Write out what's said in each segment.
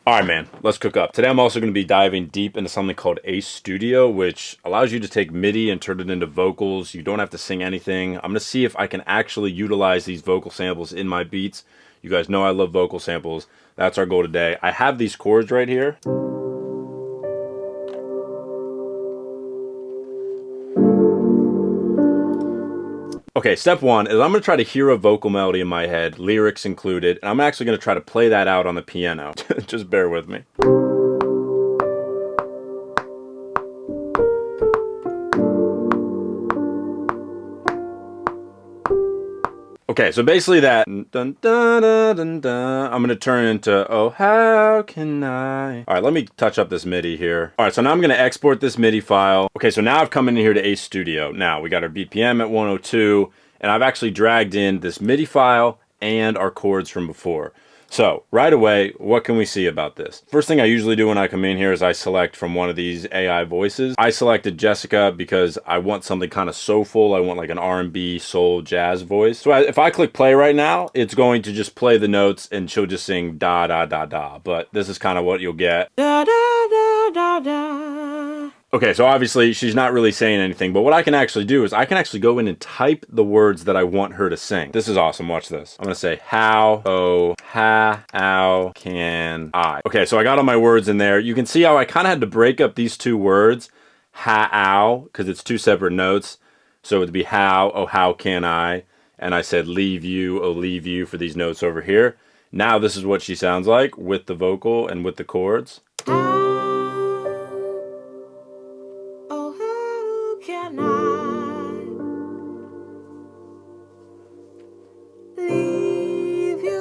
All right, man, let's cook up. Today I'm also going to be diving deep into something called Ace Studio, which allows you to take MIDI and turn it into vocals. You don't have to sing anything. I'm going to see if I can actually utilize these vocal samples in my beats. You guys know I love vocal samples. That's our goal today. I have these chords right here. Okay, step one is I'm going to try to hear a vocal melody in my head, lyrics included, and I'm actually going to try to play that out on the piano. Just bear with me. Okay, so basically that dun, dun, dun, dun, dun, I'm going to turn into, oh, how can I? All right, let me touch up this MIDI here. All right, so now I'm going to export this MIDI file. Okay, so now I've come in here to Ace Studio. Now we got our BPM at 102, and I've actually dragged in this MIDI file and our chords from before. So right away, what can we see about this? First thing I usually do when I come in here is I select from one of these AI voices. I selected Jessica because I want something kind of soulful. I want like an R&B, soul, jazz voice. So if I click play right now, it's going to just play the notes and she'll just sing da da da da. But this is kind of what you'll get. Da da da da da. Okay, so obviously she's not really saying anything, but what I can actually do is I can actually go in and type the words that I want her to sing. This is awesome, watch this. I'm gonna say how can I. Okay, so I got all my words in there. You can see how I kind of had to break up these two words, how, because it's two separate notes. So it would be how can I, and I said leave you, oh leave you for these notes over here. Now this is what she sounds like with the vocal and with the chords. Can I leave you,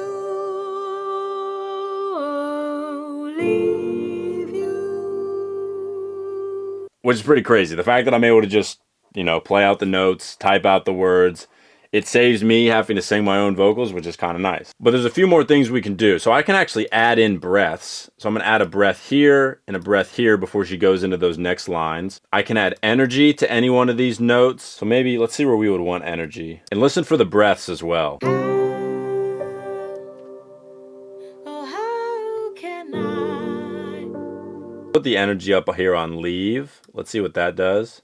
leave you? Which is pretty crazy. The fact that I'm able to just, play out the notes, type out the words, it saves me having to sing my own vocals, which is kind of nice. But there's a few more things we can do. So I can actually add in breaths. So I'm going to add a breath here and a breath here before she goes into those next lines. I can add energy to any one of these notes. So maybe let's see where we would want energy. And listen for the breaths as well. Put the energy up here on leave. Let's see what that does.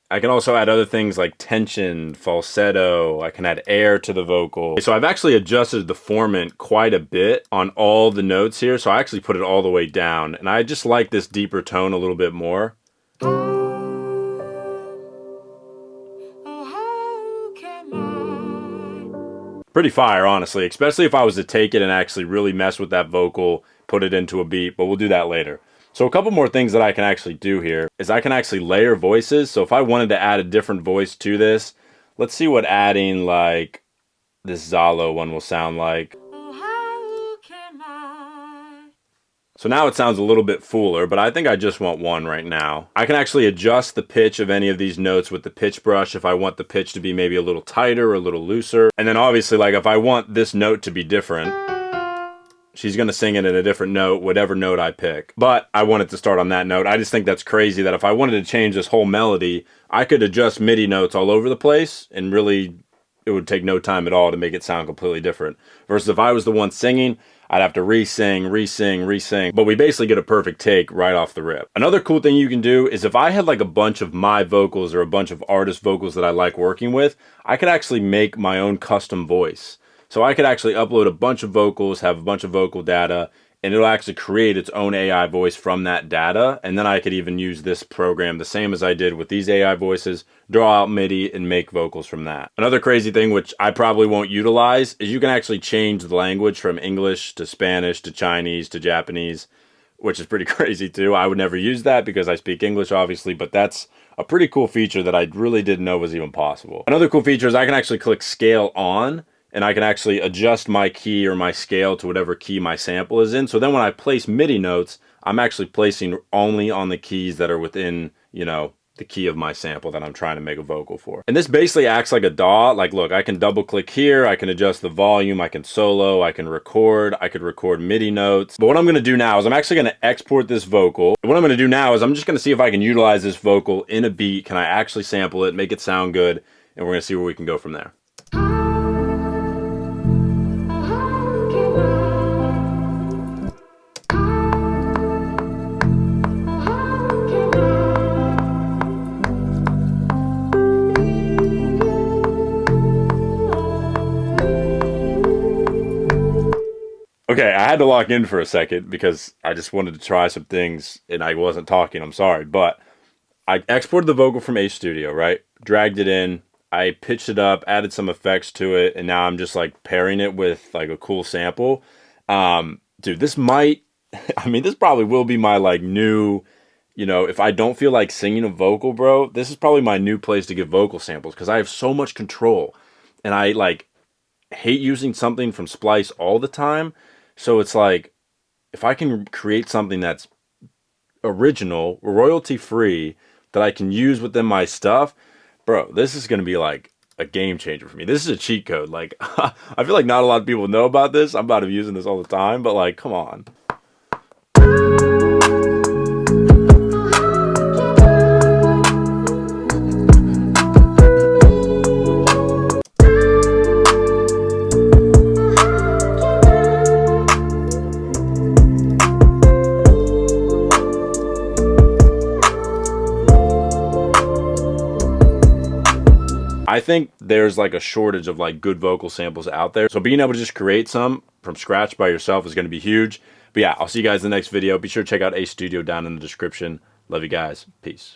I can also add other things like tension, falsetto. I can add air to the vocal. So I've actually adjusted the formant quite a bit on all the notes here. So I actually put it all the way down. And I just like this deeper tone a little bit more. Pretty fire, honestly, especially if I was to take it and actually really mess with that vocal, put it into a beat, but we'll do that later. So a couple more things that I can actually do here is I can actually layer voices. So if I wanted to add a different voice to this, let's see what adding like this Zalo one will sound like. So now it sounds a little bit fuller, but I think I just want one right now. I can actually adjust the pitch of any of these notes with the pitch brush if I want the pitch to be maybe a little tighter or a little looser. And then obviously, like if I want this note to be different, she's going to sing it in a different note, whatever note I pick. But I want it to start on that note. I just think that's crazy that if I wanted to change this whole melody, I could adjust MIDI notes all over the place and really it would take no time at all to make it sound completely different. Versus if I was the one singing, I'd have to re-sing. But we basically get a perfect take right off the rip. Another cool thing you can do is if I had like a bunch of my vocals or a bunch of artist vocals that I like working with, I could actually make my own custom voice. So I could actually upload a bunch of vocals, have a bunch of vocal data, and it'll actually create its own AI voice from that data. And then I could even use this program the same as I did with these AI voices, draw out MIDI and make vocals from that. Another crazy thing, which I probably won't utilize, is you can actually change the language from English to Spanish to Chinese to Japanese, which is pretty crazy too. I would never use that because I speak English, obviously, but that's a pretty cool feature that I really didn't know was even possible. Another cool feature is I can actually click scale on, and I can actually adjust my key or my scale to whatever key my sample is in. So then when I place MIDI notes, I'm actually placing only on the keys that are within, the key of my sample that I'm trying to make a vocal for. And this basically acts like a DAW. Like, look, I can double click here. I can adjust the volume. I can solo. I can record. I could record MIDI notes. But what I'm going to do now is I'm actually going to export this vocal. And what I'm going to do now is I'm just going to see if I can utilize this vocal in a beat. Can I actually sample it, make it sound good? And we're going to see where we can go from there. Okay, I had to lock in for a second because I just wanted to try some things and I wasn't talking. I'm sorry, but I exported the vocal from Ace Studio, right? Dragged it in. I pitched it up, added some effects to it, and now I'm just like pairing it with like a cool sample. Dude, this might, I mean, this probably will be my like new, if I don't feel like singing a vocal, bro, this is probably my new place to get vocal samples because I have so much control and I like hate using something from Splice all the time. So it's like, if I can create something that's original, royalty free, that I can use within my stuff, bro, this is going to be like a game changer for me. This is a cheat code. Like, I feel like not a lot of people know about this. I'm about to be using this all the time, but like, come on. I think there's like a shortage of like good vocal samples out there. So being able to just create some from scratch by yourself is going to be huge. But yeah, I'll see you guys in the next video. Be sure to check out Ace Studio down in the description. Love you guys. Peace.